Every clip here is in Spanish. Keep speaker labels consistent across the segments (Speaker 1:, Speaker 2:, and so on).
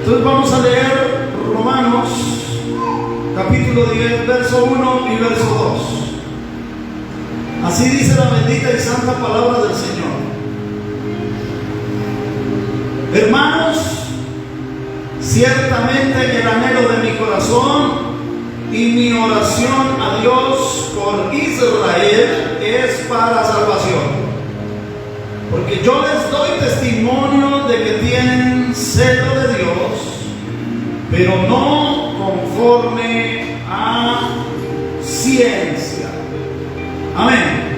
Speaker 1: Entonces vamos a leer Romanos capítulo 10, verso 1 y verso 2. Así dice la bendita y santa palabra del Señor. Hermanos, ciertamente el anhelo de mi corazón y mi oración a Dios por Israel es para salvación. Porque yo les doy testimonio de que tienen celo de Dios, pero no conforme a ciencia. Amén.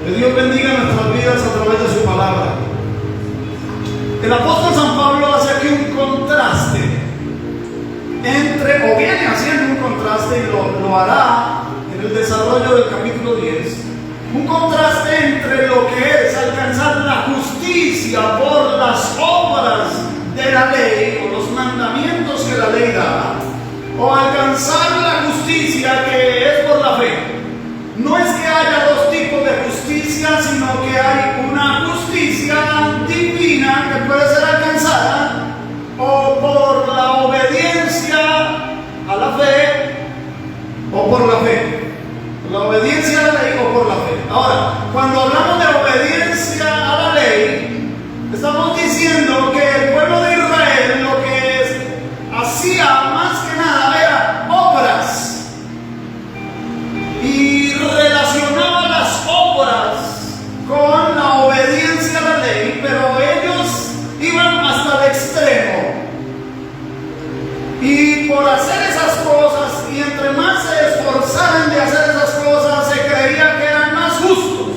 Speaker 1: Que Dios bendiga nuestras vidas a través de su palabra. El apóstol San Pablo hace aquí un contraste entre, o viene haciendo un contraste y lo hará en el desarrollo del capítulo 10, un contraste entre lo que es alcanzar la justicia por las obras de la ley o los mandamientos que la ley da, o alcanzar la justicia que es por la fe. No es que haya dos tipos de justicia, sino que hay una justicia divina que puede ser alcanzada o por la obediencia a la fe o por la fe. La obediencia a la ley o por la fe. Ahora, cuando hablamos de obediencia a la ley, estamos diciendo que el pueblo de Israel lo que hacía más que nada era obras y relacionaba las obras con la obediencia a la ley, pero ellos iban hasta el extremo. Y por hacer esas cosas, y entre más se esforzaran de hacer esas cosas, se creía que eran más justos.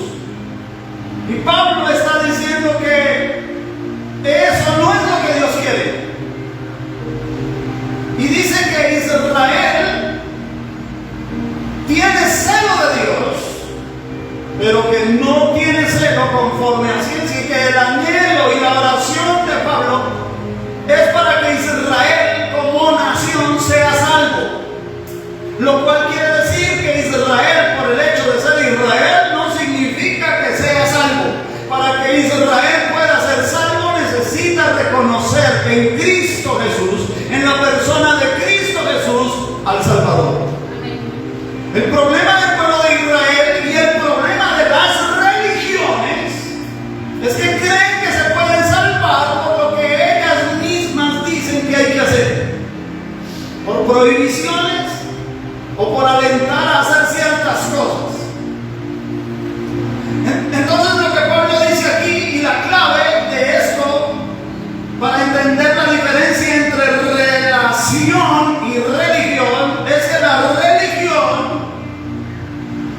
Speaker 1: Y Pablo está diciendo que eso no es lo que Dios quiere. Y dice que Israel tiene celo de Dios, pero que no tiene celo conforme a ciencia, y que el anhelo y la oración de Pablo es para que Israel como nación sea salvo. Lo cual quiere decir que Israel, por el hecho de ser Israel, no significa que sea salvo. Para que Israel pueda ser salvo, necesita reconocer en Cristo Jesús, en la persona de Cristo Jesús, al Salvador. El problema del pueblo de Israel y el problema de las religiones es que creen que se pueden salvar por lo que ellas mismas dicen que hay que hacer, por prohibiciones o por alentar a hacer ciertas cosas. Entonces lo que Pablo dice aquí, y la clave de esto para entender la diferencia entre relación y religión, es que la religión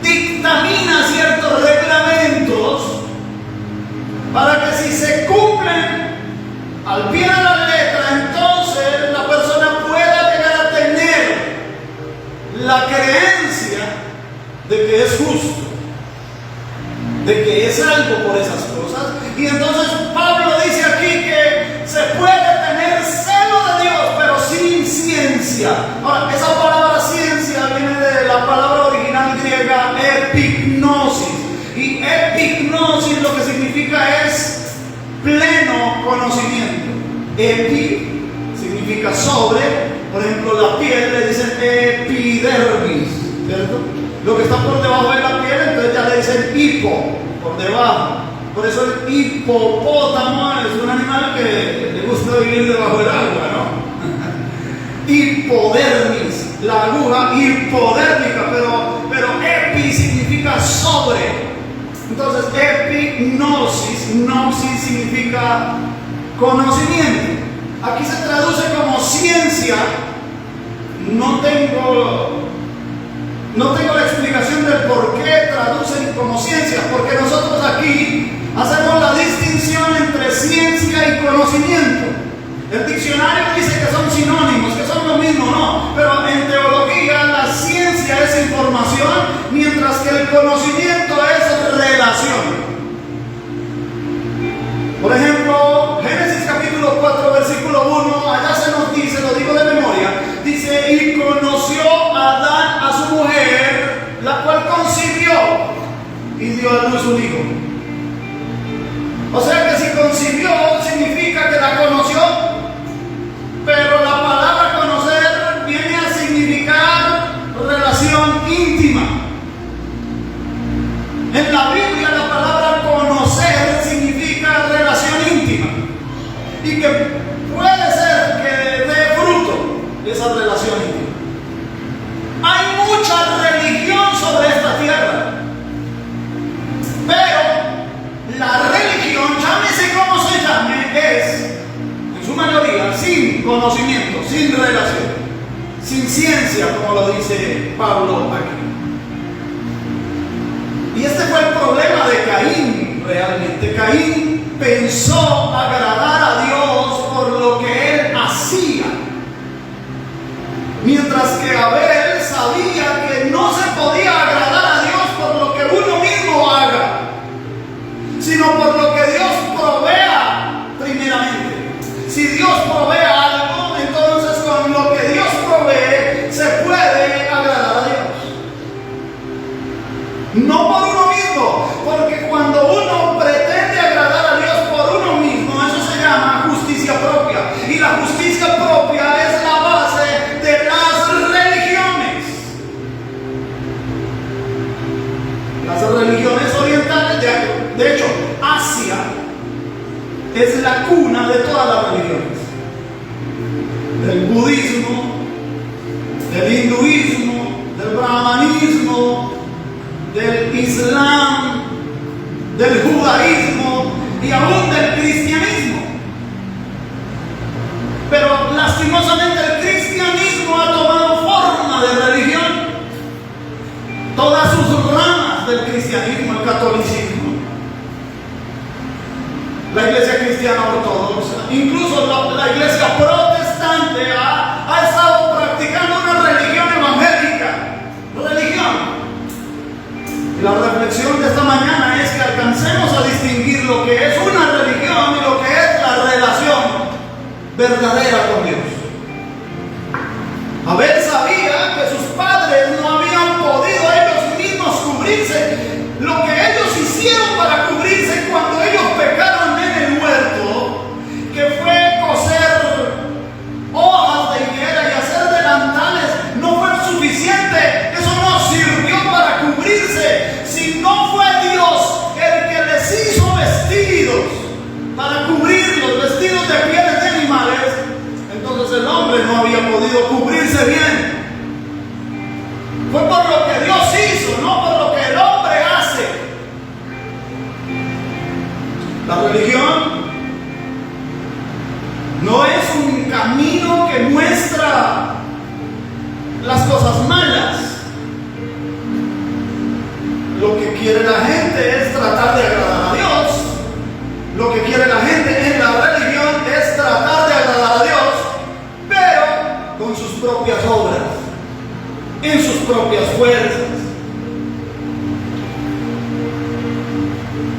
Speaker 1: dictamina ciertos reglamentos para que si se cumplen al pie de la letra, entonces la persona pueda llegar a tener la creencia de que es justo, de que es algo por esas cosas. Y entonces Pablo dice aquí que se puede tener celo de Dios, pero sin ciencia. Ahora, esa palabra ciencia viene de la palabra original griega epignosis. Y epignosis lo que significa es pleno conocimiento. Epi significa sobre. Por ejemplo, la piel le dicen epidermis, ¿cierto? Lo que está por debajo de la piel, entonces ya le dicen hipo, por debajo. Por eso el hipopótamo es un animal que le gusta vivir debajo del agua, ¿no? Hipodermis, la aguja hipodérmica, pero epi significa sobre. Entonces, epignosis, gnosis significa conocimiento. Aquí se traduce como ciencia. No tengo la explicación del por qué traducen como ciencia, porque nosotros aquí hacemos la distinción entre ciencia y conocimiento. El diccionario dice que son sinónimos, que son lo mismo, no, pero en teología la ciencia es información, mientras que el conocimiento es relación. Por ejemplo, Génesis capítulo 4, versículo 1, allá se nos dice, lo digo de memoria, dice: y conoció Adán a su mujer, la cual concibió y dio a luz un hijo. O sea que si concibió significa que la conoció, pero puede ser que dé fruto esa relación íntima. Hay mucha religión sobre esta tierra, pero la religión, llámese como se llame, es en su mayoría sin conocimiento, sin relación, sin ciencia, como lo dice Pablo aquí. Y este fue el problema de Caín realmente. Caín pensó agradar a Dios por lo que él hacía, mientras que Abel sabía que no se podía agradar a Dios por lo que uno mismo haga, sino por lo que Dios provea primeramente. Si Dios provee algo, entonces con lo que Dios provee se puede agradar a Dios. No por uno mismo, porque cuando uno pretende agradar a Dios por uno mismo, eso se llama justicia propia. Y la justicia propia es la base de las religiones. Las religiones orientales, de hecho, Asia es la cuna de todas las religiones. Del budismo, del hinduismo, del brahmanismo, del islam, del judaísmo y aún del cristianismo. Pero lastimosamente el cristianismo ha tomado forma de religión. Todas sus ramas del cristianismo, el catolicismo, la iglesia cristiana ortodoxa, incluso la iglesia protestante ha estado practicando una religión evangélica. Y la reflexión de esta mañana es que alcancemos a distinguir lo que es una religión y lo que es la relación verdadera con Dios. Abel sabía que sus padres no habían podido ellos mismos cubrirse. Lo que ellos hicieron para cubrirse cuando ellos pecaron en el huerto, que fue coser hojas de higuera y hacer delantales, no fue suficiente. Eso no sirvió para cubrirse. Si no fue Dios el que les hizo vestidos para cubrirlos, vestidos de pieles de animales, entonces el hombre no había podido cubrirse bien. Fue por lo que Dios hizo, no por lo que el hombre hace. La religión no es un camino que muestra las cosas malas. Lo que quiere la gente es tratar de agradar a Dios. Lo que quiere la gente en la religión es tratar de agradar a Dios, pero con sus propias obras, en sus propias fuerzas.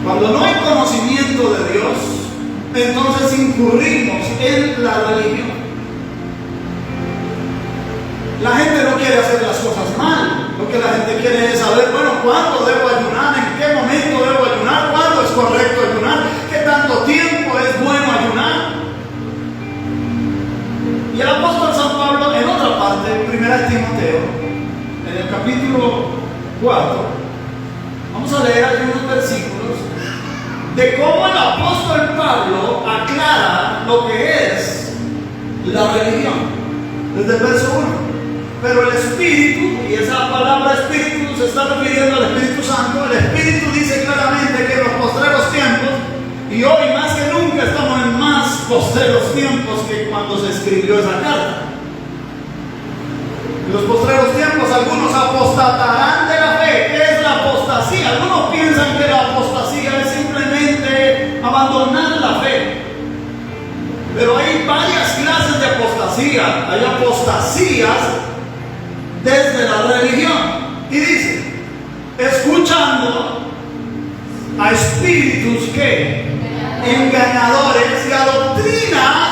Speaker 1: Cuando no hay conocimiento de Dios, entonces incurrimos en la religión. La gente no quiere hacer las cosas mal. Lo que la gente quiere es saber, bueno, ¿cuándo debo ayunar? ¿En qué momento debo ayunar? ¿Cuándo es correcto ayunar? ¿Qué tanto tiempo es bueno ayunar? Y el apóstol San Pablo, en otra parte, en 1 Timoteo, en el capítulo 4, vamos a leer algunos versículos de cómo el apóstol Pablo aclara lo que es la religión. Desde el verso 1. Pero el Espíritu, y esa palabra Espíritu se está refiriendo al Espíritu Santo, el Espíritu dice claramente que en los postreros tiempos, y hoy más que nunca estamos en más postreros tiempos que cuando se escribió esa carta. En los postreros tiempos algunos apostatarán de la fe. ¿Qué es la apostasía? Algunos piensan que la apostasía es simplemente abandonar la fe. Pero hay varias clases de apostasía. Hay apostasías desde la religión. Y dice, escuchando a espíritus que engañadores y a doctrinas.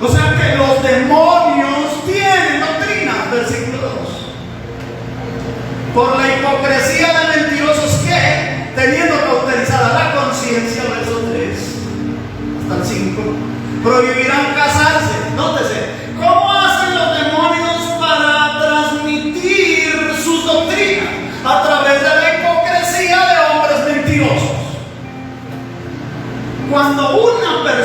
Speaker 1: O sea que los demonios tienen doctrinas. Versículo 2. Por la hipocresía de mentirosos que, teniendo cauterizada la conciencia, verso 3 hasta el 5, prohibirán casarse. Nótese, ¿cómo hacen los demonios para transmitir sus doctrinas? A través de la hipocresía de hombres mentirosos. Cuando una persona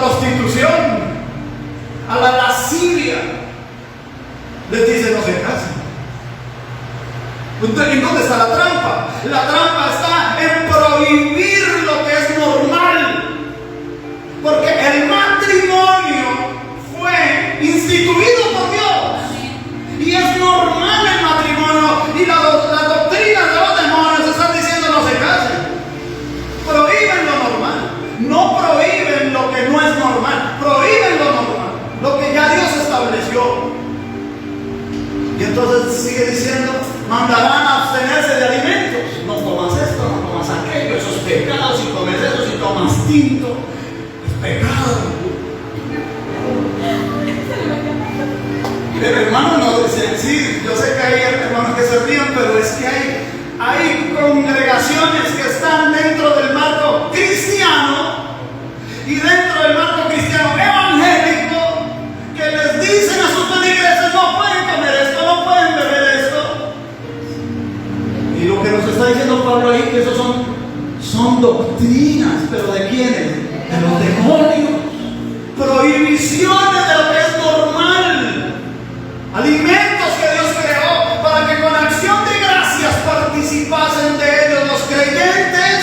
Speaker 1: prostitución, a la lascivia, les dice no se casen. ¿En dónde está la trampa? La trampa está en prohibir lo que es normal. Porque el matrimonio fue instituido por Dios. Y es normal el matrimonio. Y las doctrinas de los demonios están diciendo no se casen. Prohíben lo normal. No prohíben lo que no es normal. Prohíben lo normal. Lo que ya Dios estableció. Y entonces sigue diciendo, mandarán a abstenerse de alimentos. No comas esto, no comas aquello, eso es pecado. Si comes eso, si tomas tinto, es pecado. Pero hermano, no dicen, sí, yo sé que hay hermanos que se ríen, pero es que hay congregaciones que están dentro del marco cristiano y dentro del marco cristiano evangélico que les dicen a sus feligreses, no pueden comer esto, no pueden beber esto. Y lo que nos está diciendo Pablo ahí, que esos son doctrinas, pero ¿de quiénes? De los demonios. Prohibiciones de lo que es normal. Alimentos que Dios creó para que con acción de gracias participasen de ellos los creyentes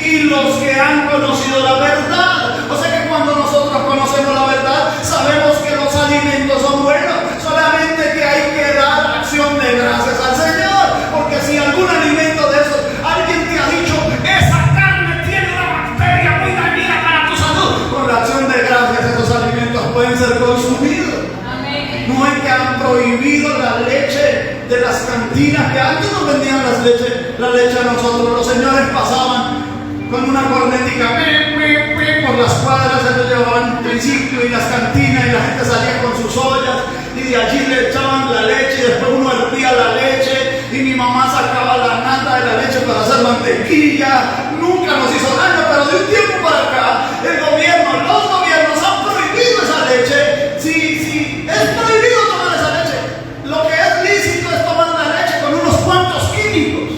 Speaker 1: y los que han conocido la verdad. O sea que cuando nosotros conocemos la verdad, sabemos que los alimentos son buenos. Solamente que hay que dar acción de gracias al Señor. Porque si algún alimento de esos, alguien te ha dicho, esa carne tiene una bacteria muy dañina para tu salud, con la acción de gracias esos alimentos pueden ser consumidos. No es que han prohibido la leche de las cantinas, que antes nos vendían la leche a nosotros. Los señores pasaban con una cornetica por las cuadras, ellos llevaban triciclo y las cantinas y la gente salía con sus ollas y de allí le echaban la leche y después uno hervía la leche y mi mamá sacaba la nata de la leche para hacer mantequilla. Nunca nos hizo daño, pero de un tiempo para acá los gobiernos han prohibido esa leche. Sí, es prohibido tomar esa leche. Lo que es lícito es tomar la leche con unos cuantos químicos.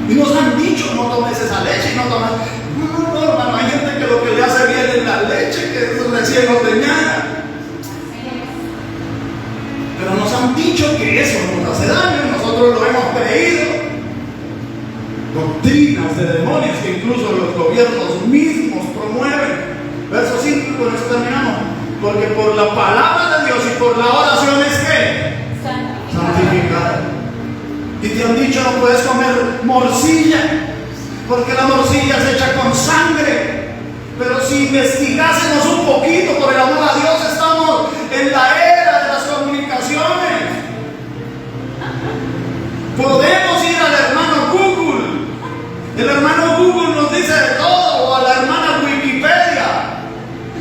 Speaker 1: Y nos han dicho, no tomes esa leche y no tomes. No, hermano, hay gente que lo que le hace bien es la leche, que es recién ordeñada. Pero nos han dicho que eso nos hace daño y nosotros lo hemos creído. Doctrinas de demonios que incluso los gobiernos mismos promueven. Verso 5, con esto terminamos. Porque por la palabra de Dios y por la oración es que santificada. Y te han dicho no puedes comer morcilla, porque la morcilla se echa con sangre. Pero si investigásemos un poquito, por el amor a Dios, estamos en la era de las comunicaciones. Podemos ir al hermano Google. El hermano Google nos dice de todo, o a la hermana Wikipedia.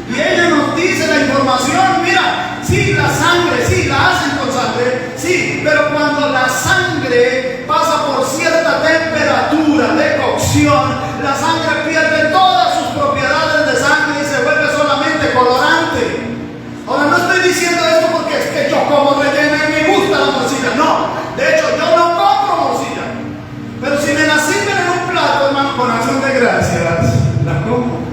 Speaker 1: Y ella nos dice la información. Mira, sí, la sangre, sí, la hacen con sangre, sí, pero cuando la sangre pasa por cierta temperatura de cocción, la sangre pierde todas sus propiedades de sangre y se vuelve solamente colorante. Ahora, no estoy diciendo esto porque es que yo como rellena y me gusta la morcilla. No, de hecho, yo no compro morcilla. Pero si me la sirven en un plato, hermano, con acción de gracias, la como.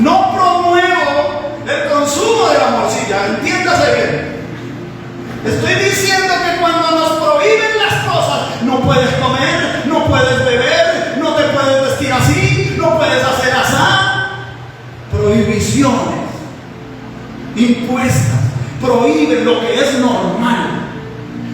Speaker 1: No promuevo el consumo de la morcilla, entiéndase bien. Estoy diciendo que cuando nos prohíben las cosas, no puedes comer, no puedes beber, no te puedes vestir así, no puedes hacer asá. Prohibiciones impuestas prohíben lo que es normal.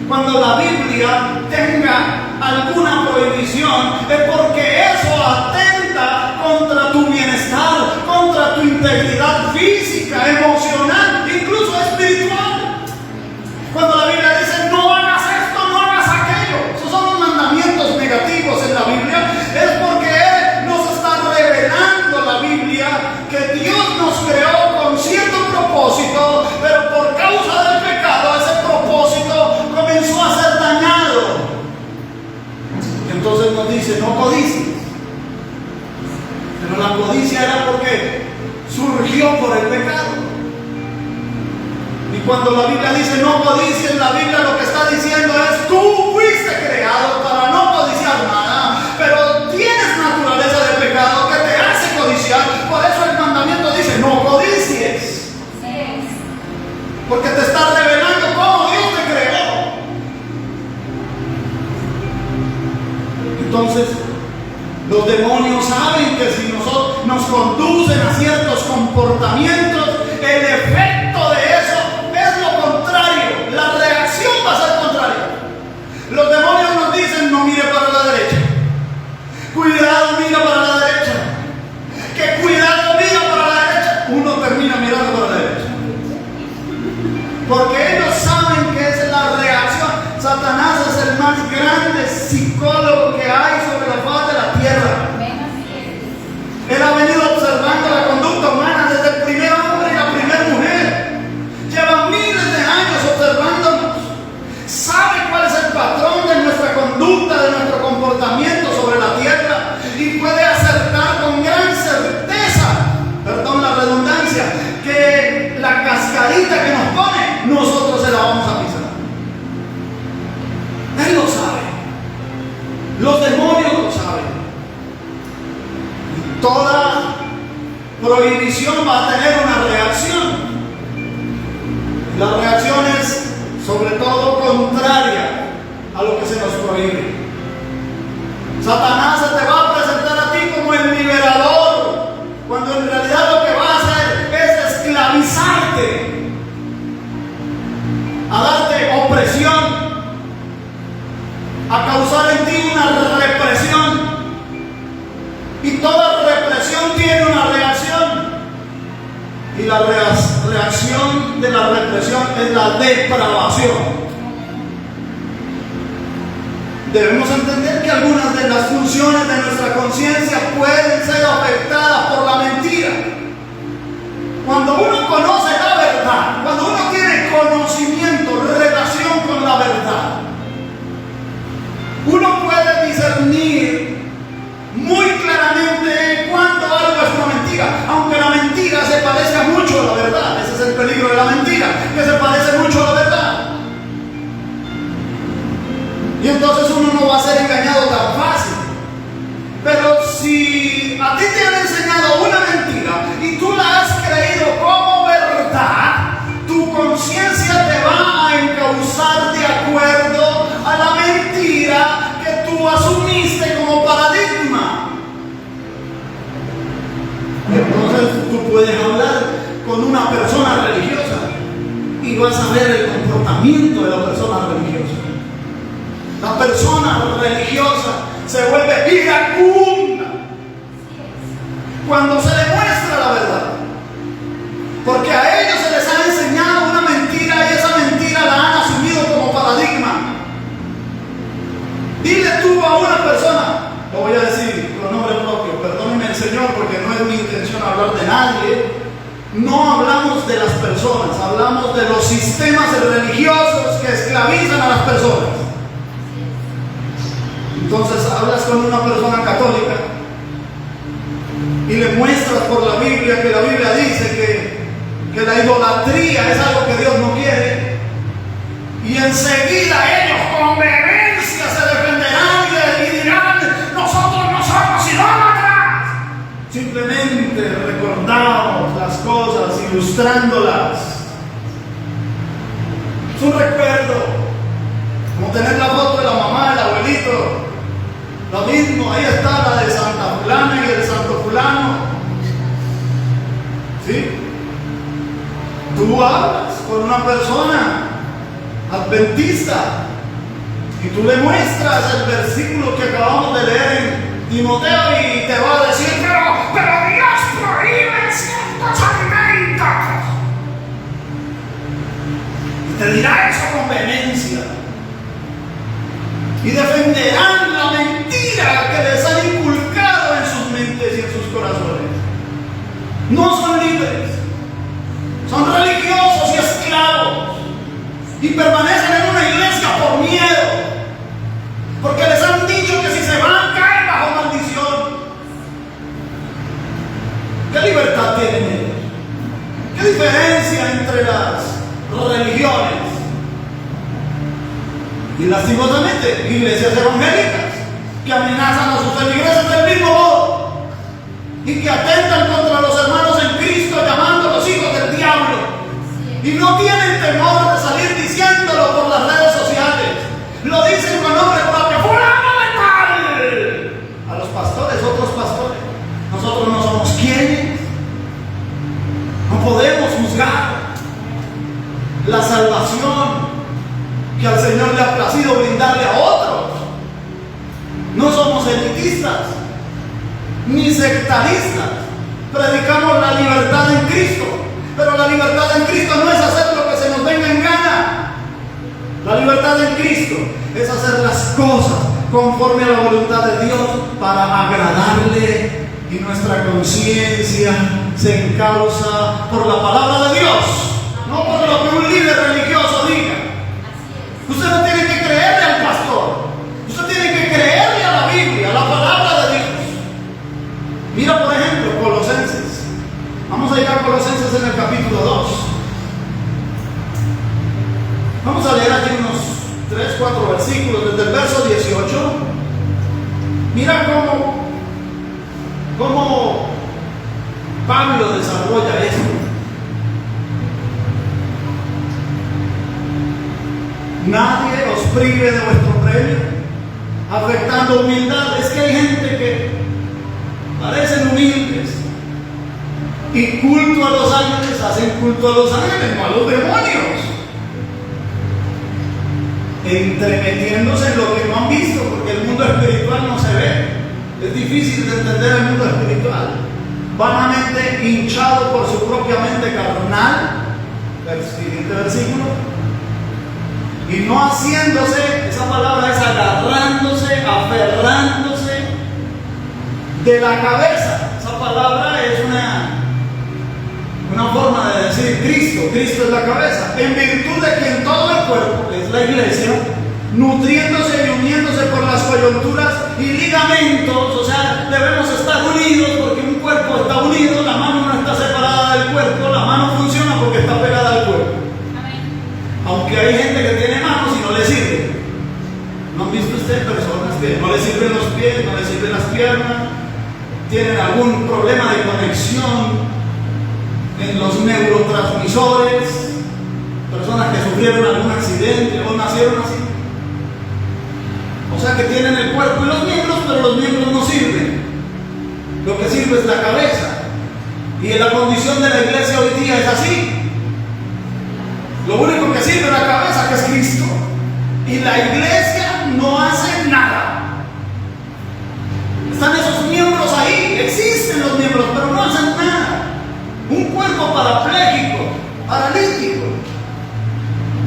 Speaker 1: Cuando la Biblia tenga alguna prohibición es porque eso atenta contra tu bienestar, contra tu integridad física, emocional, incluso espiritual. Cuando la Biblia dice no hagas esto, no hagas aquello, esos son los mandamientos negativos en la Biblia, es porque nos está revelando la Biblia que Dios nos creó con cierto propósito, pero por causa del pecado ese propósito comenzó a ser dañado. Entonces nos dice no codicies. Pero la codicia era porque surgió por el pecado. Y cuando la Biblia dice no codicies, la Biblia lo que está diciendo es tú fuiste creado para no codiciar nada, pero tienes naturaleza de pecado que te hace más grande psicólogo que hay sobre la faz de la tierra. Él ha venido observando la conducta humana desde el primer hombre y la primera mujer. Lleva miles de años observándonos. Sabe cuál es el patrón de nuestra conducta, de nuestro comportamiento sobre la tierra, y puede acertar con gran certeza, perdón la redundancia, que la cascarita que nos pone, nosotros se la vamos a pisar. Él lo sabe. Los demonios lo saben. Toda prohibición va a tener una reacción. La reacción es sobre todo contraria a lo que se nos prohíbe. Satanás se te va a presentar a ti como el liberador, cuando en realidad lo que va a hacer es esclavizarte, a darte opresión, a causar en ti una represión. Y toda represión tiene una reacción. Y la reacción de la represión es la depravación. Debemos entender que algunas de las funciones de nuestra conciencia pueden ser afectadas por la mentira. Cuando uno conoce la verdad, cuando uno tiene conocimiento, relación con la verdad, uno puede discernir muy claramente cuando algo es una mentira, aunque la mentira se parezca mucho a la verdad. Ese es el peligro de la mentira, que se parece mucho a la verdad. Y entonces uno no va a ser engañado tan fácil. Pero si a ti te han enseñado una mentira y tú la has creído como verdad, tu conciencia te va a encauzar de acuerdo a la mentira que tú asumiste como paradigma. Entonces tú puedes hablar con una persona religiosa y vas a ver el comportamiento de la persona religiosa. La persona religiosa se vuelve iracunda cuando se le muestra la verdad, porque a ellos se les ha enseñado una mentira y esa mentira la han asumido como paradigma. Dile tú a una persona, lo voy a decir con nombre propio, perdóneme el Señor porque no es mi intención hablar de nadie, no hablamos de las personas, hablamos de los sistemas religiosos que esclavizan a las personas. Entonces hablas con una persona católica y le muestras por la Biblia que la Biblia dice que la idolatría es algo que Dios no quiere, y enseguida ellos con vehemencia se defenderán y dirán: nosotros no somos idólatras. Simplemente recordamos las cosas, ilustrándolas. Es un recuerdo, como tener la foto de la mamá, del abuelito. Lo mismo, ahí está la de Santa Fulana y el Santo Fulano. ¿Sí? Tú hablas con una persona adventista y tú le muestras el versículo que acabamos de leer en Timoteo y te va a decir: pero Dios prohíbe ciertos alimentos. Y te dirá eso con vehemencia. Y defenderán la mentira que les han inculcado en sus mentes y en sus corazones. No son libres, son religiosos y esclavos, y permanecen en una iglesia por miedo, porque les han dicho que si se van caen bajo maldición. ¿Qué libertad tienen ellos? ¿Qué diferencia entre las religiones? Y lastimosamente, iglesias evangélicas que amenazan a sus feligreses del mismo modo y que atentan contra los hermanos en Cristo, llamándolos hijos del diablo, y no tienen temor de salir diciéndolo por las redes sociales. Lo dicen con nombre propio: fulano de tal. A los pastores, otros pastores. Nosotros no somos quienes, no podemos juzgar la salvación que al Señor le ha placido brindarle a otros. No somos elitistas ni sectaristas. Predicamos la libertad en Cristo, pero la libertad en Cristo no es hacer lo que se nos venga en gana. La libertad en Cristo es hacer las cosas conforme a la voluntad de Dios para agradarle, y nuestra conciencia se encausa por la palabra de Dios, no por lo que un líder religioso diga. Usted no tiene que creerle al pastor, usted tiene que creerle a la Biblia, a la palabra de Dios. Mira, por ejemplo, Colosenses. Vamos a ir a Colosenses en el capítulo 2. Vamos a leer aquí unos 3, 4 versículos desde el verso 18. Mira cómo Pablo desarrolla esto. Nadie os prive de vuestro premio, afectando humildad. Es que hay gente que parecen humildes y culto a los ángeles, hacen culto a los ángeles, no a los demonios, entremetiéndose en lo que no han visto, porque el mundo espiritual no se ve. Es difícil de entender el mundo espiritual. Vanamente hinchado por su propia mente carnal, el siguiente versículo, y no haciéndose, esa palabra es agarrándose, aferrándose de la cabeza. Esa palabra es una forma de decir Cristo. Cristo es la cabeza, en virtud de quien todo el cuerpo, que es la iglesia, nutriéndose y uniéndose por las coyunturas y ligamentos, o sea, debemos estar unidos, porque un cuerpo está unido, la mano no está separada del cuerpo, la mano funciona porque está pegada al cuerpo. Aunque hay gente que tiene manos y no le sirve. ¿No han visto ustedes personas que no le sirven los pies, no le sirven las piernas, tienen algún problema de conexión en los neurotransmisores, personas que sufrieron algún accidente o nacieron así? O sea que tienen el cuerpo y los miembros, pero los miembros no sirven. Lo que sirve es la cabeza. Y en la condición de la iglesia hoy día es así. Lo único que sirve es la cabeza, que es Cristo. Y la iglesia no hace nada. Están esos miembros ahí, existen los miembros, pero no hacen nada. Un cuerpo parapléjico, paralítico.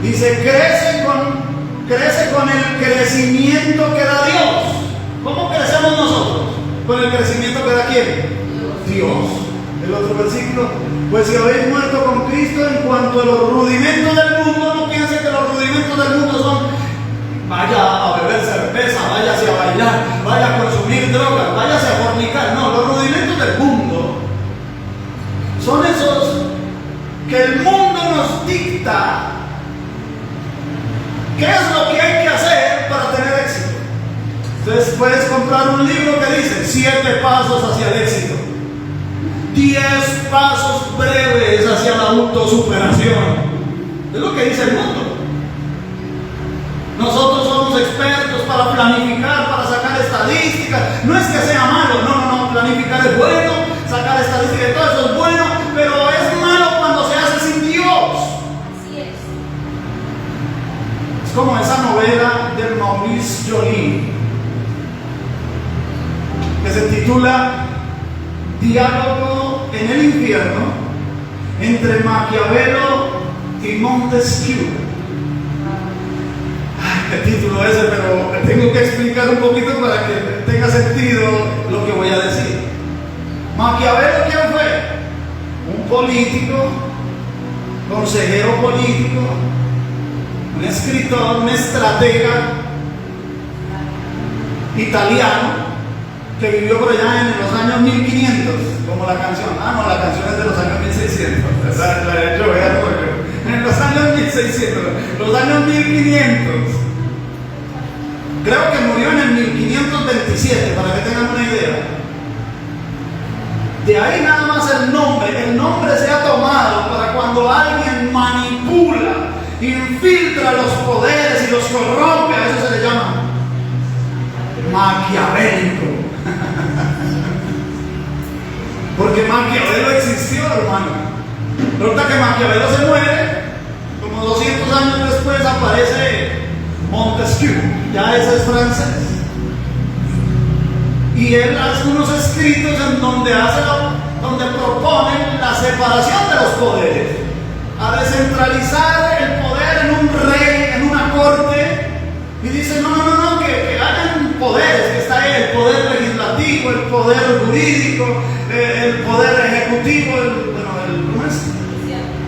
Speaker 1: Dice, crece con el crecimiento que da Dios. ¿Cómo crecemos nosotros? Con el crecimiento que da ¿quién? Dios. El otro versículo, pues si habéis muerto con Cristo en cuanto a los rudimentos del mundo, no piensen que los rudimentos del mundo son vaya a beber cerveza, váyase a bailar, vaya a consumir drogas, váyase a fornicar. No, los rudimentos del mundo son esos que el mundo nos dicta. ¿Qué es lo que hay que hacer para tener éxito? Entonces puedes comprar un libro que dice 7 pasos hacia el éxito, 10 pasos breves hacia la autosuperación. Es lo que dice el mundo. Nosotros somos expertos para planificar, para sacar estadísticas. No es que sea malo, no, planificar es bueno, sacar estadísticas, todo eso es bueno, pero es malo cuando se hace sin Dios.
Speaker 2: Así es.
Speaker 1: Es como esa novela de Maurice Joly, que se titula Diálogo en el infierno entre Maquiavelo y Montesquieu. Ay, qué título ese, pero tengo que explicar un poquito para que tenga sentido lo que voy a decir. Maquiavelo, ¿quién fue? Un político, consejero político, un escritor, un estratega italiano, que vivió por allá en los años 1500, como la canción. No, la canción es de los años 1600. En los años 1600, los años 1500. Creo que murió en el 1527, para que tengan una idea. De ahí nada más el nombre se ha tomado para cuando alguien manipula, infiltra los poderes y los corrompe. A eso se le llama maquiavélico. Porque Maquiavelo existió, hermano. Resulta que Maquiavelo se muere, como 200 años después aparece Montesquieu, ya ese es francés. Y él hace unos escritos en donde propone la separación de los poderes, a descentralizar el poder en un rey, en una corte y dice, no, que hayan poderes, que está ahí el poder legislativo, el poder jurídico, el poder ejecutivo, ¿cómo es?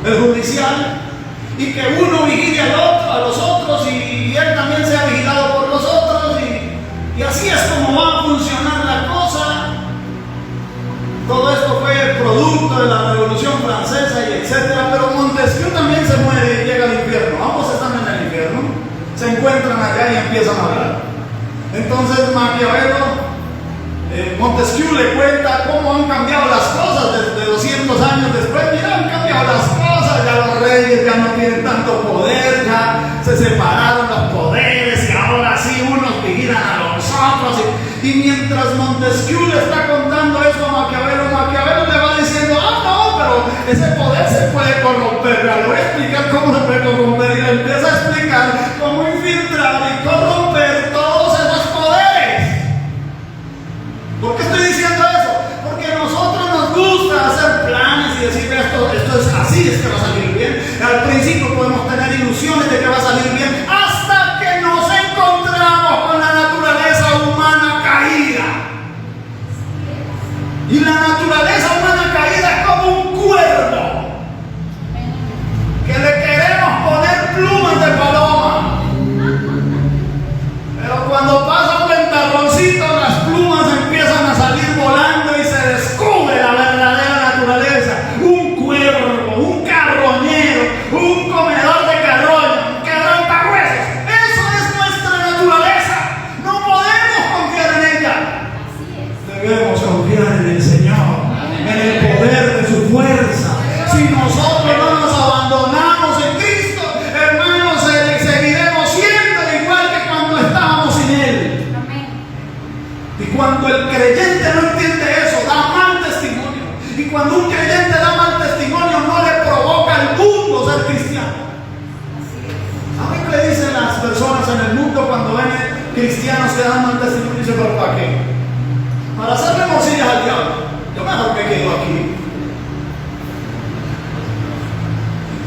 Speaker 1: El judicial, y que uno vigile a los otros y él también sea vigilado por los otros, y así es como va a funcionar la cosa. Todo esto fue producto de la Revolución Francesa y etcétera, pero Montesquieu también se muere y llega al infierno. Ambos están en el infierno, se encuentran allá y empiezan a hablar. Entonces Maquiavelo, Montesquieu le cuenta cómo han cambiado las cosas desde 200 años después. Mira, han cambiado las cosas, ya los reyes ya no tienen tanto poder, ya se separaron los poderes y ahora sí unos vigilan a los otros. Y mientras Montesquieu le está contando eso a Maquiavelo, Maquiavelo le va diciendo, no, pero ese poder se puede corromper. Le voy a explicar cómo se puede corromper, y le empieza a explicar cómo infiltrar y corromper todos esos poderes. ¿Por qué estoy diciendo eso? Porque a nosotros nos gusta hacer planes y decir esto es así, es que va a salir bien. Al principio podemos tener ilusiones de que va a salir bien hasta que nos encontramos con la naturaleza humana caída. Y la naturaleza humana caída es como un cuervo que le queremos poner plumas de paloma, pero cuando pasa un ventarroncito las plumas empiezan a salir volando y se descubre la verdadera naturaleza. Un cuervo, un carroñero, un comedor de carroña, un quebrantahuesos. Eso es nuestra naturaleza. No podemos confiar en ella. Debemos confiar en el Señor, en el poder de su fuerza. Si nosotros no nos abandonamos en Cristo, hermanos, seguiremos siendo igual que cuando estábamos sin Él. Y cuando el creyente no entiende eso, da mal testimonio. Y cuando un creyente da mal testimonio, no le provoca al mundo ser cristiano. ¿Saben qué le dicen las personas en el mundo cuando ven cristianos que dan mal testimonio? Dicen, ¿pero para qué? Para hacerle morcillas al diablo. Yo mejor me quedo aquí.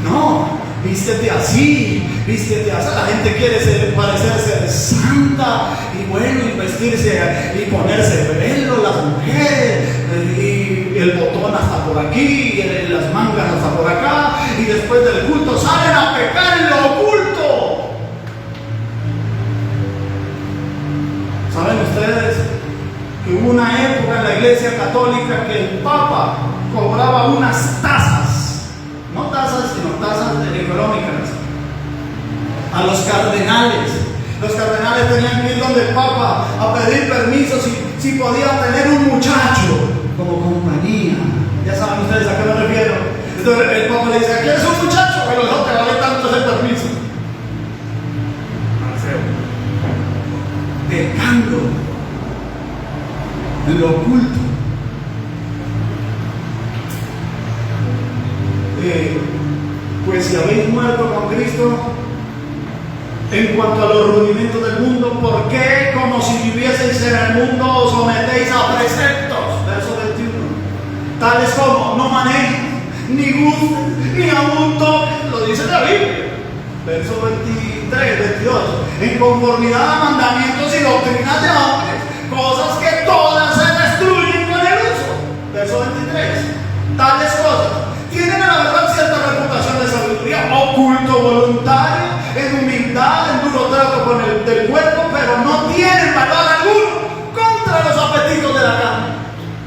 Speaker 1: No, vístete así. La gente quiere parecerse santa y bueno, y vestirse y ponerse velo, las mujeres, y el botón hasta por aquí, y las mangas hasta por acá, y después del culto salen a pecar en lo oculto. ¿Saben ustedes que hubo una época en la Iglesia Católica que el Papa cobraba unas tasas, no tasas, sino tasas económicas, a los cardenales? Los cardenales tenían que ir donde el Papa a pedir permiso si podía tener un muchacho como compañía. Ya saben ustedes a qué me refiero. Entonces el Papa le dice, ¿quieres un muchacho? Pero no te vale tanto ese permiso. Pecando en lo oculto. Pues si habéis muerto con Cristo en cuanto a los rudimentos del mundo, ¿por qué, como si vivieseis en el mundo, os sometéis a preceptos? Verso 21. Tales como no manejes, ni gustes, ni aún toques, lo dice la Biblia. Verso 23, 22. En conformidad a mandamientos y doctrinas de hombres, cosas que todas se destruyen con el uso. Verso 23. Tales cosas tienen a la verdad cierta reputación de sabiduría, oculto voluntario, en humildad, en duro trato con el del cuerpo, pero no tienen valor alguno contra los apetitos de la carne.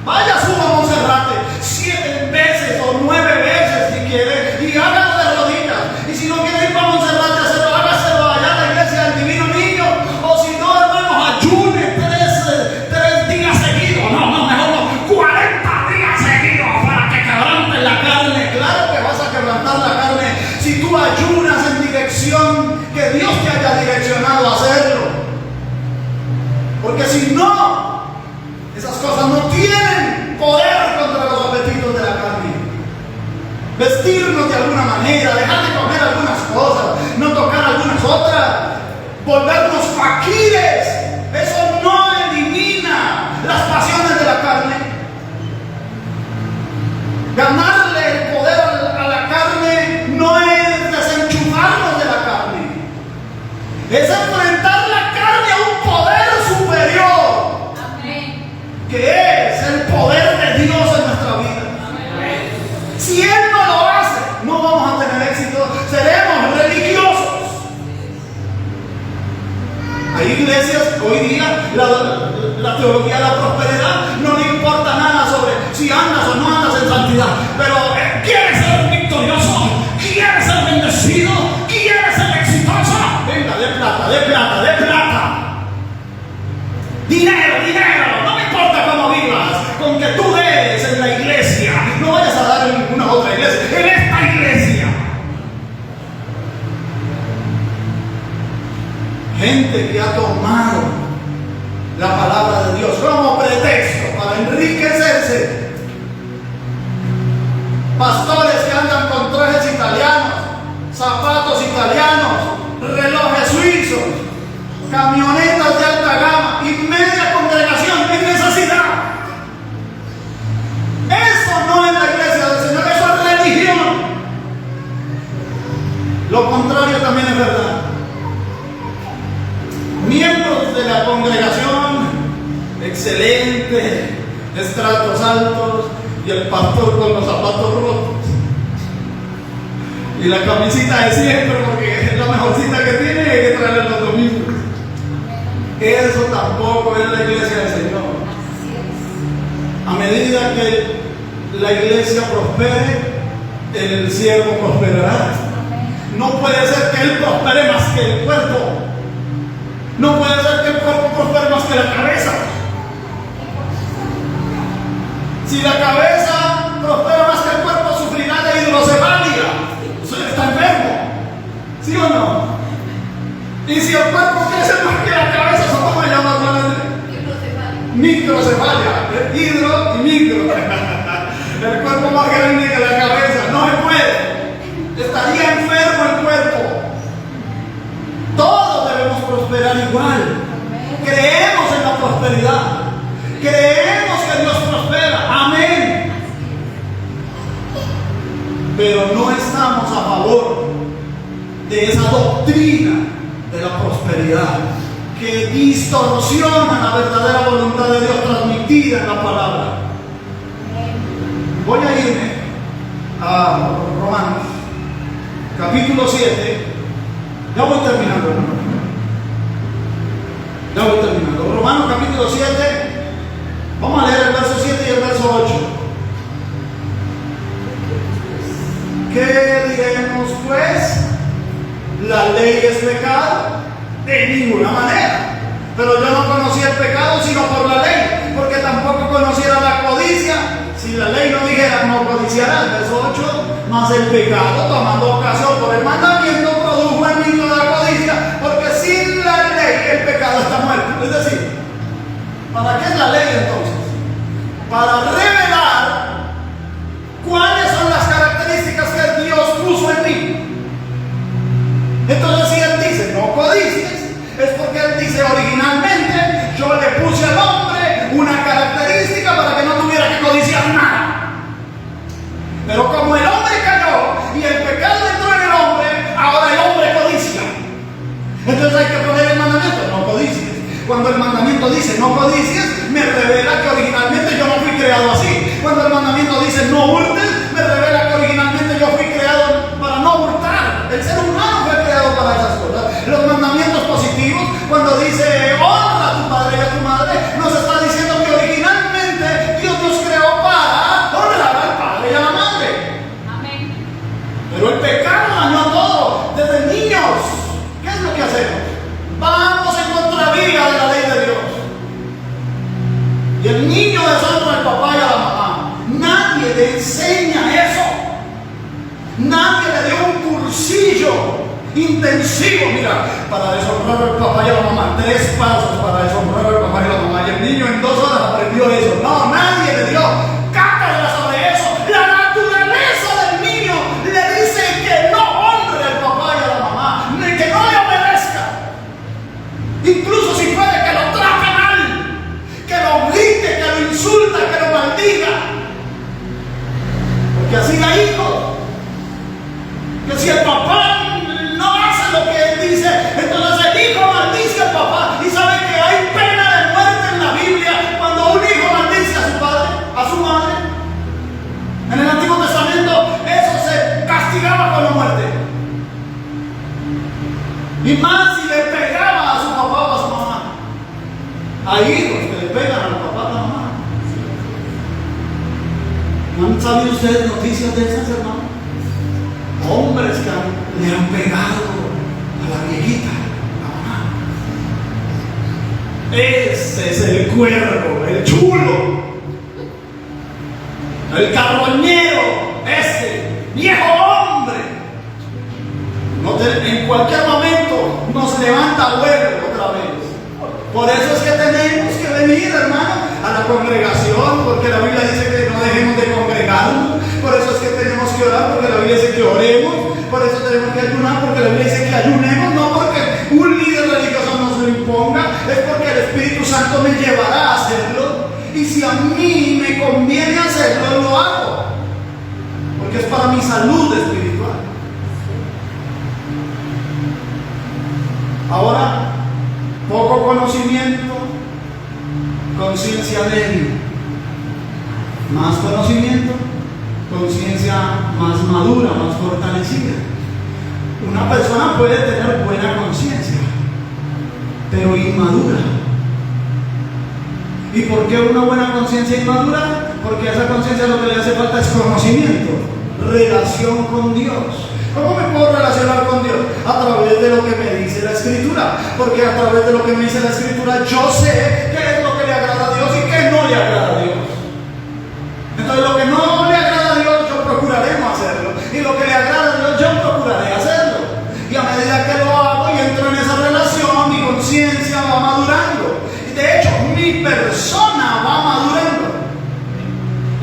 Speaker 1: Vaya, suba a Monserrate 7 veces o 9 veces si quiere, y hágalo de rodillas. Y si no quiere ir para Monserrate a hacerlo, hágaselo allá a la iglesia del Divino Niño. O si no, hermanos, ayune 3 días seguidos. No, mejor no, 40 días seguidos para que quebranten la carne. Claro que vas a quebrantar la carne si tú ayunas en dirección que Dios te haya direccionado a hacerlo. Porque si no, esas cosas no tienen poder contra los apetitos de la carne. Vestirnos de alguna manera, dejar de comer algunas cosas, no tocar algunas otras, volvernos faquires, eso no elimina las pasiones de la carne. Ganarle el poder a la carne no es desenchufarnos de la carne. la teología de la prosperidad no le importa nada sobre si andas o no andas en santidad, pero ¿quieres ser victorioso? ¿Quieres ser bendecido? ¿Quieres ser exitoso? Venga, de plata, de plata, de plata. Dinero, dinero, no me importa cómo vivas, con que tú des en la iglesia, no vayas a dar en ninguna otra iglesia, en esta iglesia. Gente que ha tomado la palabra de Dios como pretexto para enriquecerse. Pastores que andan con trajes italianos, zapatos italianos, relojes suizos, camionetas de alta gama y media congregación en necesidad. Eso no es la iglesia del Señor, eso es religión. Lo contrario también es verdad. Miembros de la congregación, excelente, estratos altos, y el pastor con los zapatos rotos y la camisita de siempre, porque es la mejorcita que tiene y hay que traerla los domingos. Eso tampoco es la iglesia del Señor. A medida que la iglesia prospere, el siervo prosperará. No puede ser que él prospere más que el cuerpo. No puede ser que el cuerpo prospere más que la cabeza. Si la cabeza prospera más que el cuerpo, sufrirá de hidrocefalia. Usted está enfermo. ¿Sí o no? Y si el cuerpo crece más que la cabeza, ¿cómo se llama? Microcefalia. Hidro y micro. El cuerpo más grande que la cabeza. No se puede. Estaría enfermo el cuerpo. Todos debemos prosperar igual. Creemos en la prosperidad. Creemos que Dios prospera. Amén. Pero no estamos a favor de esa doctrina de la prosperidad que distorsiona la verdadera voluntad de Dios transmitida en la palabra. Voy a irme a Romanos capítulo 7. Ya voy terminando, hermano. Ya voy terminando. Romanos capítulo 7. Vamos a leer el verso 7 y el verso 8. ¿Qué diremos pues? ¿La ley es pecado? De ninguna manera. Pero yo no conocía el pecado sino por la ley, porque tampoco conociera la codicia. Si la ley no dijera no codiciarás, verso 8, mas el pecado, tomando ocasión por el mandamiento, produjo en mí toda codicia, porque sin la ley el pecado está muerto. Es decir, ¿para qué es la ley entonces? Para revelar cuáles son las características que Dios puso en mí. Entonces si Él dice no codicies, es porque Él dice originalmente yo le puse al hombre una característica para que no tuviera que codiciar nada. Pero como el hombre cayó y el pecado entró en el hombre, ahora el hombre codicia. Entonces hay que poner el mandamiento, no codicies. Cuando el mandamiento dice no codicies, me revela que originalmente yo no fui creado así. Cuando el mandamiento dice no hurtes, me revela que originalmente yo fui creado para no hurtar. El ser humano fue creado para esas cosas. Los mandamientos positivos, cuando dice honra a tu padre y a tu madre, nos está diciendo que originalmente Dios nos creó para honrar al padre y a la madre. Amén. Pero el pecado dañó todo. Desde niños, ¿qué es lo que hacemos? Vamos en contravía de la ley de Dios. Y el niño deshonra al papá y a la mamá. Nadie le enseña eso. Nadie le dio un cursillo intensivo, mira, para deshonrar al papá y a la mamá. 3 pasos para deshonrar al papá y a la mamá. Y el niño en 2 horas aprendió eso. No, nadie le dio cátedra sobre eso. La naturaleza del niño le dice que no honre al papá y a la mamá, ni que no le obedezca. Incluso si puede que lo trate mal, que lo grite, que lo insulta, que lo maldiga. Porque así da hijos. Que si el papá no hace lo que él dice, entonces el hijo maldice al papá. Y sabe que hay pena de muerte en la Biblia cuando un hijo maldice a su padre, a su madre. En el Antiguo Testamento eso se castigaba con la muerte. Y más si le pegaba a su papá o a su mamá. Hay hijos que le pegan al papá, a la mamá. ¿No han sabido ustedes noticias de esas, hermanos? Hombres que le han pegado a la viejita, la mamá. Ese es el cuervo, el chulo, el carroñero, ese viejo hombre. En cualquier momento nos levanta vuelo otra vez. Por eso es que tenemos que venir, hermano, a la congregación, porque la Biblia dice que no dejemos de congregarnos. Por eso es que tenemos que orar, porque la Biblia dice que oremos. Por eso tenemos que ayunar, porque la Biblia dice que ayunemos. No porque un líder religioso nos lo imponga, es porque el Espíritu Santo me llevará a hacerlo. Y si a mí me conviene hacerlo, lo hago, porque es para mi salud espiritual. Ahora, poco conocimiento, conciencia débil. Más conocimiento, conciencia más madura, más fortalecida. Una persona puede tener buena conciencia, pero inmadura. ¿Y por qué una buena conciencia inmadura? Porque a esa conciencia lo que le hace falta es conocimiento, relación con Dios. ¿Cómo me puedo relacionar con Dios? A través de lo que me dice la Escritura. Porque a través de lo que me dice la Escritura yo sé qué es lo que le agrada a Dios y qué no le agrada a Dios. Entonces lo que no le agrada a Dios yo procuraré no hacerlo, y lo que le agrada a Dios yo procuraré hacerlo. Y a medida que lo hago y entro en esa relación, mi conciencia va madurando. Y de hecho mi persona va madurando.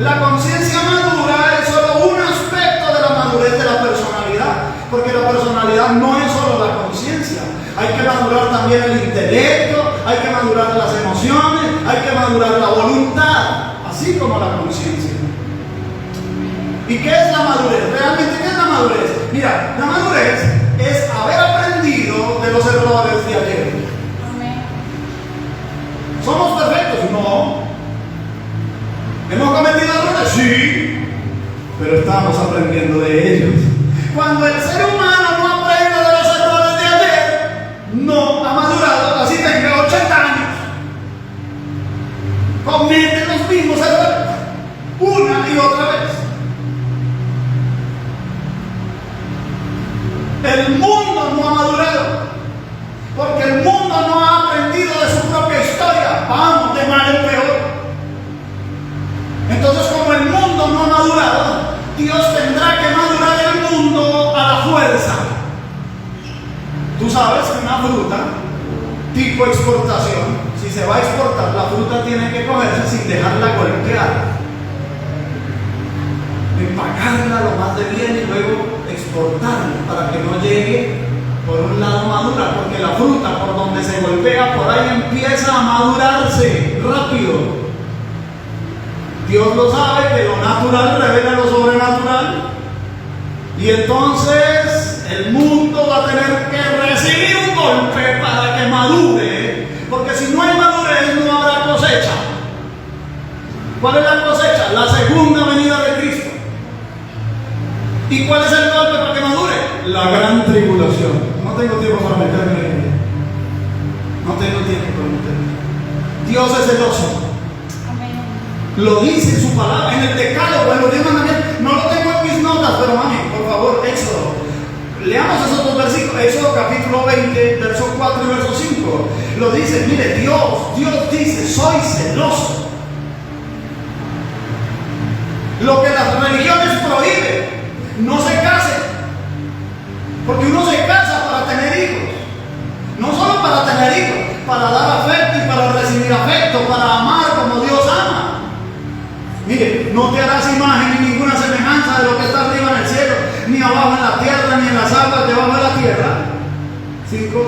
Speaker 1: La conciencia madura es solo un aspecto de la madurez de la personalidad, porque la personalidad no es solo la conciencia. Hay que madurar también el intelecto, hay que madurar las emociones, hay que madurar la voluntad, así como la conciencia. ¿Y qué es la madurez? ¿Realmente qué es la madurez? Mira, la madurez es haber aprendido de los errores de ayer. ¿Somos perfectos? No. ¿Hemos cometido errores? Sí, pero estamos aprendiendo de ellos. Cuando el ser humano no aprende de los errores de ayer, no ha madurado, así tenga 80 años. Comete los mismos errores, una y otra vez. El mundo no ha madurado, porque el mundo no ha aprendido de su propia historia. Vamos de mal en peor. Entonces, como el mundo no ha madurado, Dios tendrá que madurar el mundo a la fuerza. Tú sabes que una fruta tipo exportación, si se va a exportar, la fruta tiene que comerse sin dejarla golpear, empacarla lo más de bien y luego exportarla para que no llegue por un lado madura, porque la fruta por donde se golpea, por ahí empieza a madurarse rápido. Dios lo sabe, que lo natural revela lo sobrenatural, y entonces el mundo va a tener que recibir un golpe para que madure, porque si no hay madurez no habrá cosecha. ¿Cuál es la cosecha? La segunda venida de Cristo. ¿Y cuál es el golpe para que madure? La gran tribulación. No tengo tiempo para meterme en ella. No tengo tiempo para meterme. Dios es celoso. Lo dice en su palabra, en el decálogo, en los 10 mandamientos. No lo tengo en mis notas, pero mami, por favor, Éxodo. Leamos esos dos versículos. Éxodo capítulo 20, verso 4 y verso 5. Lo dice, mire, Dios dice, soy celoso. Lo que las religiones prohíben, no se casen. Porque uno se casa para tener hijos. No solo para tener hijos, para dar afecto y para recibir afecto, para amar como Dios ama. Mire, no te harás imagen ni ninguna semejanza de lo que está arriba en el cielo, ni abajo en la tierra, ni en las aguas debajo de la tierra. 5.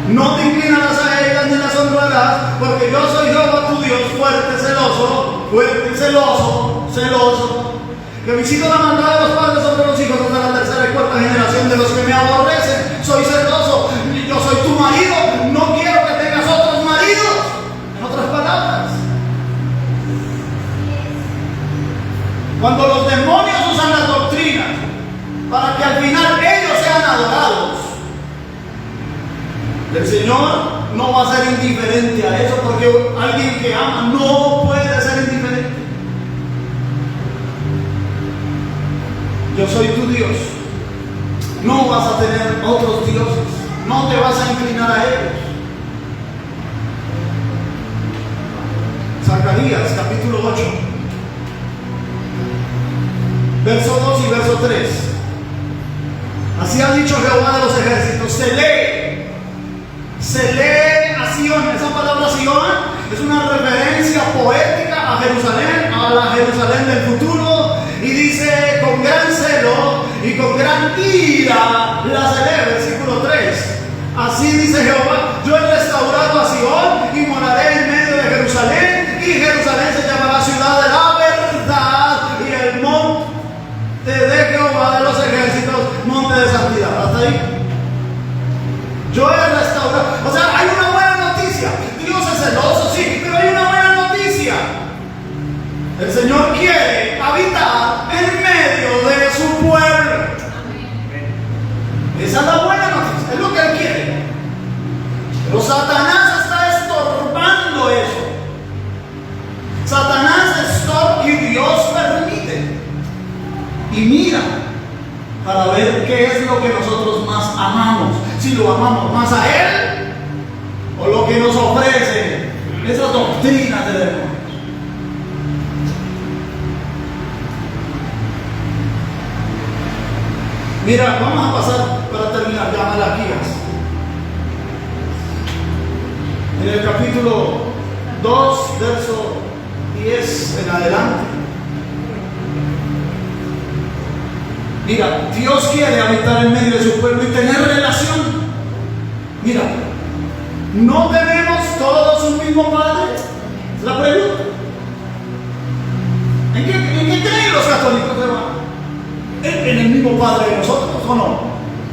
Speaker 1: No te inclinarás a ellas ni las honrarás, porque yo soy Jehová tu Dios, fuerte y celoso, que visito la maldad de los padres sobre los hijos hasta la tercera y cuarta generación de los que me aborrecen. Soy celoso, yo soy tu marido, no quiero que tengas otros maridos. En otras palabras, cuando los demonios usan las doctrinas para que al final ellos sean adorados, El Señor no va a ser indiferente a eso, porque alguien que ama no puede ser indiferente. Yo soy tu Dios. No vas a tener otros dioses. No te vas a inclinar a ellos. Zacarías capítulo 8, verso 2 y verso 3. Así ha dicho Jehová de los ejércitos. Se lee a Sion. Esa palabra Sion es una referencia poética a Jerusalén, a la Jerusalén del futuro, y dice: con gran celo y con gran ira la celé. Versículo 3. Así dice Jehová: yo he restaurado a Sion y moraré en medio de Jerusalén, y Jerusalén se llamará ciudad de la verdad, y el monte de Jehová de los ejércitos, monte de santidad. Hasta ahí. Yo he restaurado. O sea, hay una buena noticia. Dios es celoso, sí, pero hay una buena noticia. El Señor quiere habitar en medio de su pueblo. Esa es la buena noticia, es lo que Él quiere. Pero Satanás está estorbando eso. Satanás estorba y Dios permite. Y mira para ver qué es lo que nosotros más amamos. Si lo amamos más a Él o lo que nos ofrece esas doctrinas de demonios. Mira, vamos a pasar para terminar ya Malaquías. En el capítulo 2, verso 10 en adelante. Mira, Dios quiere habitar en medio de su pueblo y tener relación. Mira, ¿no tenemos todos un mismo Padre? Es la pregunta. ¿En qué creen los católicos, hermano? ¿En el mismo Padre de nosotros o no?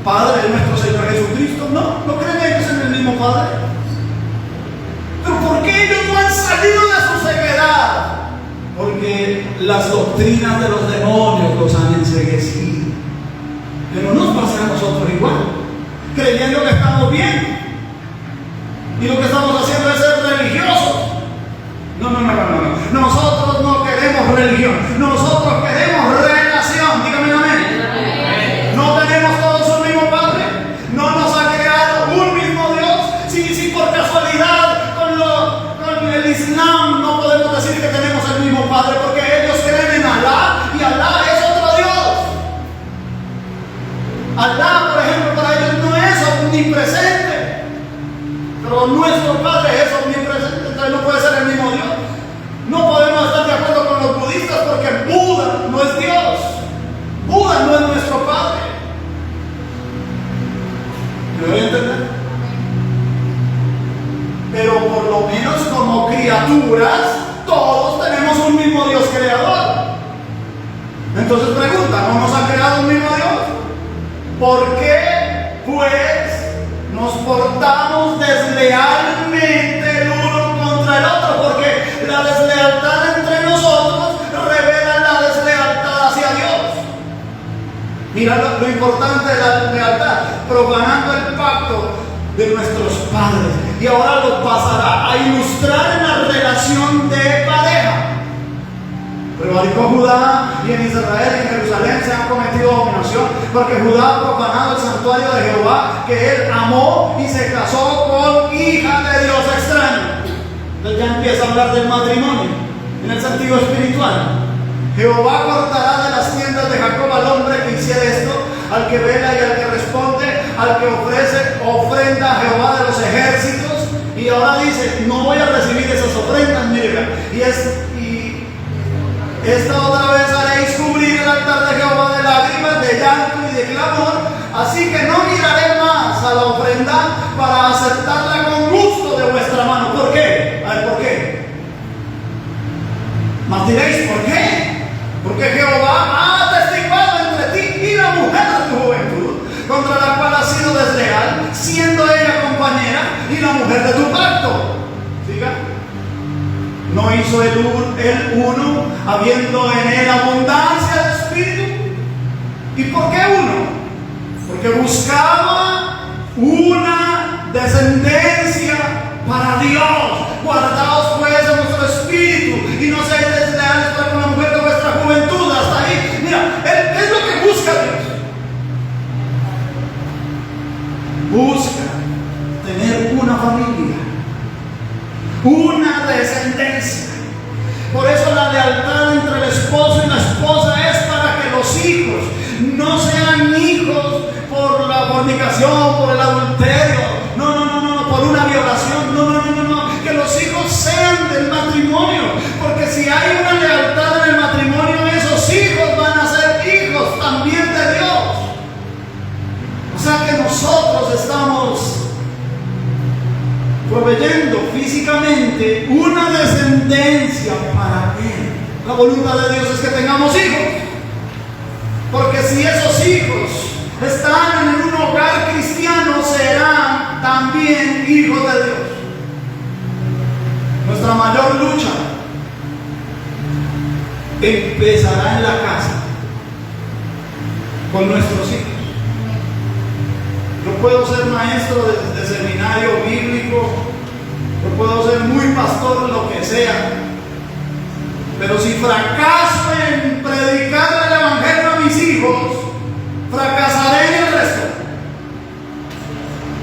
Speaker 1: ¿Padre de nuestro Señor Jesucristo? ¿No creen ellos en el mismo Padre? ¿Pero por qué ellos no han salido de su ceguedad? Porque las doctrinas de los demonios los han enceguecido. Pero no nos pasa a nosotros igual, creyendo que estamos bien y lo que estamos haciendo es ser religiosos. No. Nosotros no queremos religión, nosotros queremos relación. Dígame amén. No tenemos todos un mismo Padre, no nos ha creado un mismo Dios. Si por casualidad con el Islam no podemos decir que tenemos el mismo Padre, porque ellos creen en Alá y Alá es otro Dios. Alá, por ejemplo, para ellos no es omnipresente, pero nuestro Padre es omnipresente, entonces no puede ser el mismo Dios. No podemos estar de acuerdo con los budistas porque Buda no es Dios, Buda no es nuestro Padre. ¿Me voy a entender? Pero por lo menos como criaturas todos tenemos un mismo Dios creador. Entonces pregunta, ¿no nos ha creado un mismo Dios? ¿Por qué pues nos portamos deslealmente el uno contra el otro? Porque la deslealtad entre nosotros revela la deslealtad hacia Dios. Mira lo importante de la lealtad, profanando el pacto de nuestros padres. Y ahora lo pasará a ilustrar en la relación de pareja. Prevaricó Judá y en Israel y en Jerusalén se han cometido abominación, porque Judá ha profanado el santuario de Jehová que él amó y se casó con hija de Dios extraño. Entonces ya empieza a hablar del matrimonio en el sentido espiritual. Jehová cortará de las tiendas de Jacob al hombre que hiciera esto, al que vela y al que responde, al que ofrece ofrenda a Jehová de los ejércitos. Y ahora dice, no voy a recibir esas ofrendas, mira. Y esta otra vez haréis cubrir el altar de Jehová de lágrimas, de llanto y de clamor. Así que no miraré más a la ofrenda para aceptarla con gusto de vuestra mano. ¿Por qué? A ver, ¿por qué? Mas diréis, ¿por qué? Porque Jehová ha atestiguado entre ti y la mujer de tu juventud, contra la cual has sido desleal, siendo ella compañera y la mujer de tu pacto. ¿Siga? ¿No hizo el uno, habiendo en él abundancia de espíritu? ¿Y por qué uno? Porque buscaba una descendencia para Dios. Guardaos pues en vuestro espíritu y no seáis desleales para con la mujer de vuestra juventud. Hasta ahí. Mira, ¿qué es lo que busca Dios? Busca tener una familia, una descendencia. Por eso la lealtad entre el esposo y la esposa es para que los hijos no sean hijos por la fornicación, por el adulterio, no, por una violación, no, que los hijos sean del matrimonio, porque si hay una lealtad en el matrimonio, esos hijos van a ser hijos también de Dios. O sea que nosotros estamos proveyendo físicamente una descendencia para Él. La voluntad de Dios es que tengamos hijos, porque si esos hijos están en un hogar cristiano, serán también hijos de Dios. Nuestra mayor lucha empezará en la casa con nuestros hijos. Yo puedo ser maestro de seminario bíblico, yo puedo ser muy pastor, lo que sea, pero si fracaso en predicar el evangelio a mis hijos, fracasaré en el resto.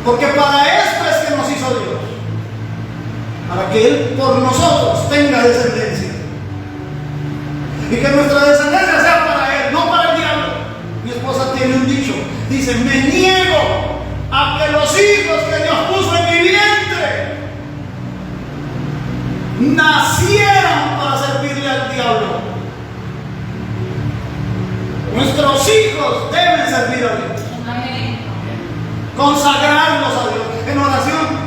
Speaker 1: Porque para esto es que nos hizo Dios, para que Él por nosotros tenga descendencia, y que nuestra descendencia sea para Él, no para el diablo. Mi esposa tiene un dicho, dice: me niego a que los hijos que Dios puso en mi vientre nacieran para servirle al diablo. Nuestros hijos deben servir a Dios, consagrarlos a Dios en oración.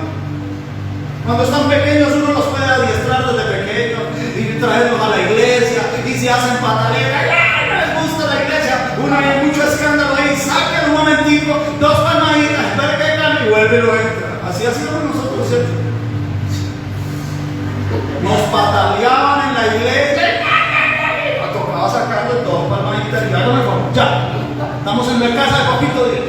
Speaker 1: Cuando están pequeños uno los puede adiestrar desde pequeños y traerlos a la iglesia, y si hacen pataletas, ¡ay, no les gusta la iglesia! Uno hay mucho escándalo ahí, sacan un momentico, dos palmaditas, espera que cambie y vuelve y lo entra. Así hacíamos nosotros siempre. Nos pataleaban en la iglesia, tocaba sacarlo de dos palmaditas y ya, estamos en la casa de Papito Dios.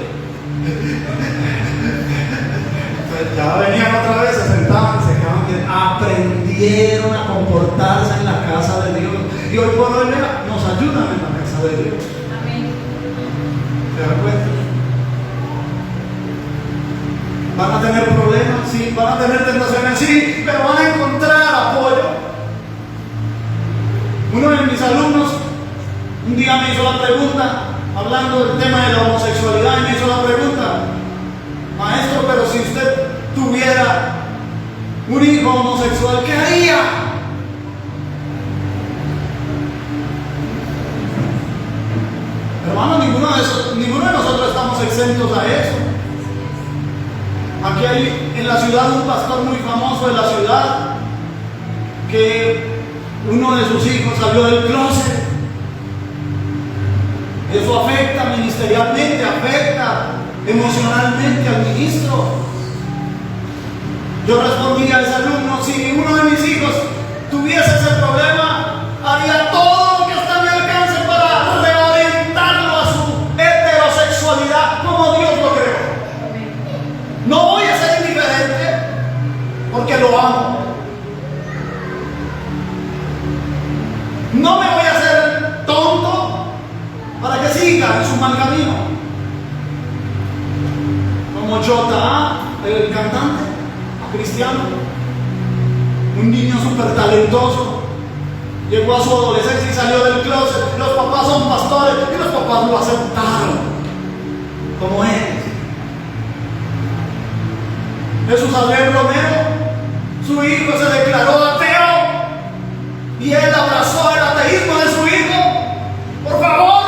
Speaker 1: Ya venían otra vez, se sentaban, se quedaban bien, aprendieron a comportarse en la casa de Dios, y hoy por hoy nos ayudan en la casa de Dios. Amén. ¿Se dan cuenta? ¿Van a tener problemas? Sí. ¿Van a tener tentaciones? Sí, pero van a encontrar apoyo. Uno de mis alumnos un día me hizo la pregunta, hablando del tema de la homosexualidad, y me hizo la pregunta: maestro, pero si usted tuviera un hijo homosexual, ¿qué haría? Hermano, ninguno de nosotros estamos exentos a eso. Aquí hay en la ciudad un pastor muy famoso de la ciudad, que uno de sus hijos salió del closet. Eso afecta ministerialmente, afecta emocionalmente al ministro. Yo respondí a ese alumno: si uno de mis hijos tuviese ese problema, haría todo lo que está a mi alcance para reorientarlo a su heterosexualidad como Dios lo creó. No voy a ser indiferente porque lo amo. No me voy a hacer tonto para que siga en su mal camino. Como Jota, el cantante cristiano, un niño súper talentoso, llegó a su adolescencia y salió del closet. Los papás son pastores y los papás lo aceptaron como él. Jesús Abel Romero, su hijo se declaró ateo y él abrazó el ateísmo de su hijo. Por favor,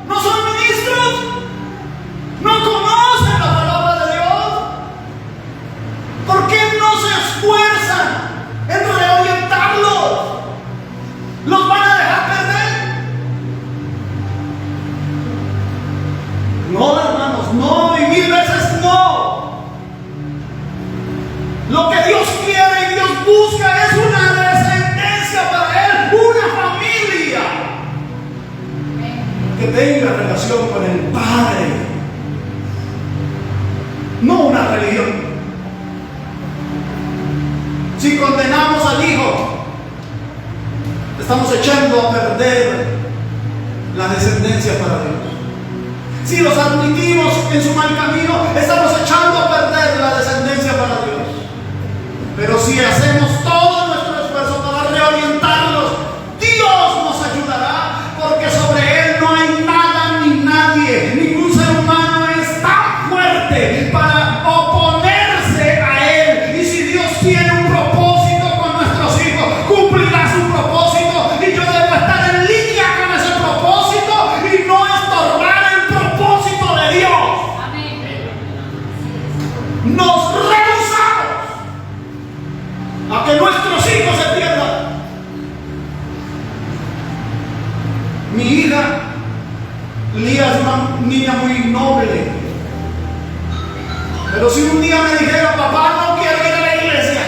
Speaker 1: no son ministros, no conocen la palabra de Dios. ¿Por qué no se esfuerzan en reorientarlos? ¿Los van a dejar perder? No, hermanos, no, y mil veces no. Lo que Dios quiere y Dios busca es una descendencia para Él, una familia que tenga relación con el Padre, no una religión. Si condenamos al hijo, estamos echando a perder la descendencia para Dios. Si los admitimos en su mal camino, estamos echando a perder la descendencia para Dios. Pero si hacemos todo nuestro esfuerzo para reorientarlos, Dios nos ayudará, porque sobre Él no hay nada ni nadie. Ningún ser humano es tan fuerte para oponerse a Él. Y si Dios tiene un propósito con nuestros hijos, cumplirá su propósito. Y yo debo estar en línea con ese propósito y no estorbar el propósito de Dios. Nos rehusamos a que nuestros hijos se pierdan. Mi hija Lía es una niña muy noble, pero si un día me dijera: papá, no quiero ir a la iglesia,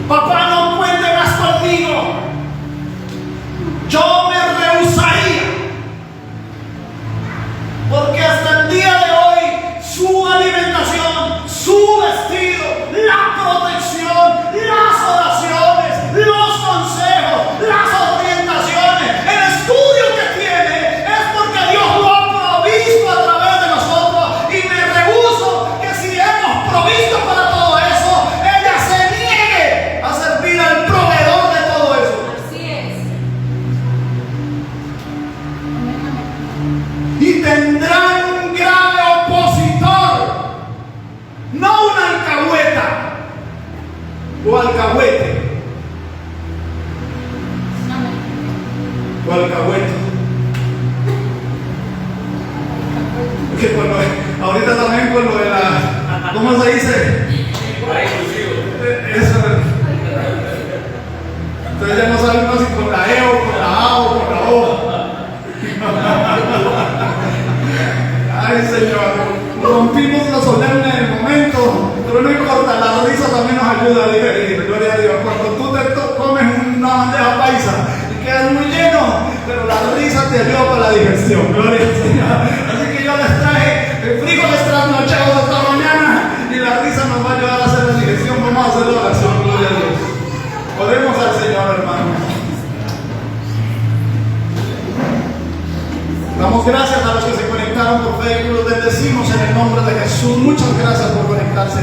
Speaker 1: papá, no cuente más conmigo, yo me rehusaría, porque hasta el día de hoy su alimentación, su vestido, la protección, las oraciones, los consejos, las orientaciones, el estudio que tiene, es porque Dios lo ha provisto a través de nosotros. Y me rehúso que si hemos provisto para todo eso, ella se niegue a servir al proveedor de todo eso.
Speaker 2: Así es.
Speaker 1: Y tendrán un grave opositor, no una alcahueta o alcahuete o alcahuete. Porque ahorita también con lo de la, ¿cómo se dice? Eso. Entonces ya no sabemos si con la E o con la A o con la O. Ay, Señor, rompimos lo solemne en el momento, pero no importa, la risa también nos ayuda a digerir. Gloria a Dios. Cuando tú te comes una bandeja paisa y quedas muy lleno, pero la risa te ayuda para la digestión. Gloria al Señor. Así que yo les traje frijoles trasnochados hasta mañana y la risa nos va a ayudar a hacer la digestión. Vamos a hacer la oración. Gloria a Dios. Oremos al Señor, hermanos. Damos gracias a los que se conectaron por fe y los bendecimos en el nombre de Jesús. Muchas gracias por conectarse.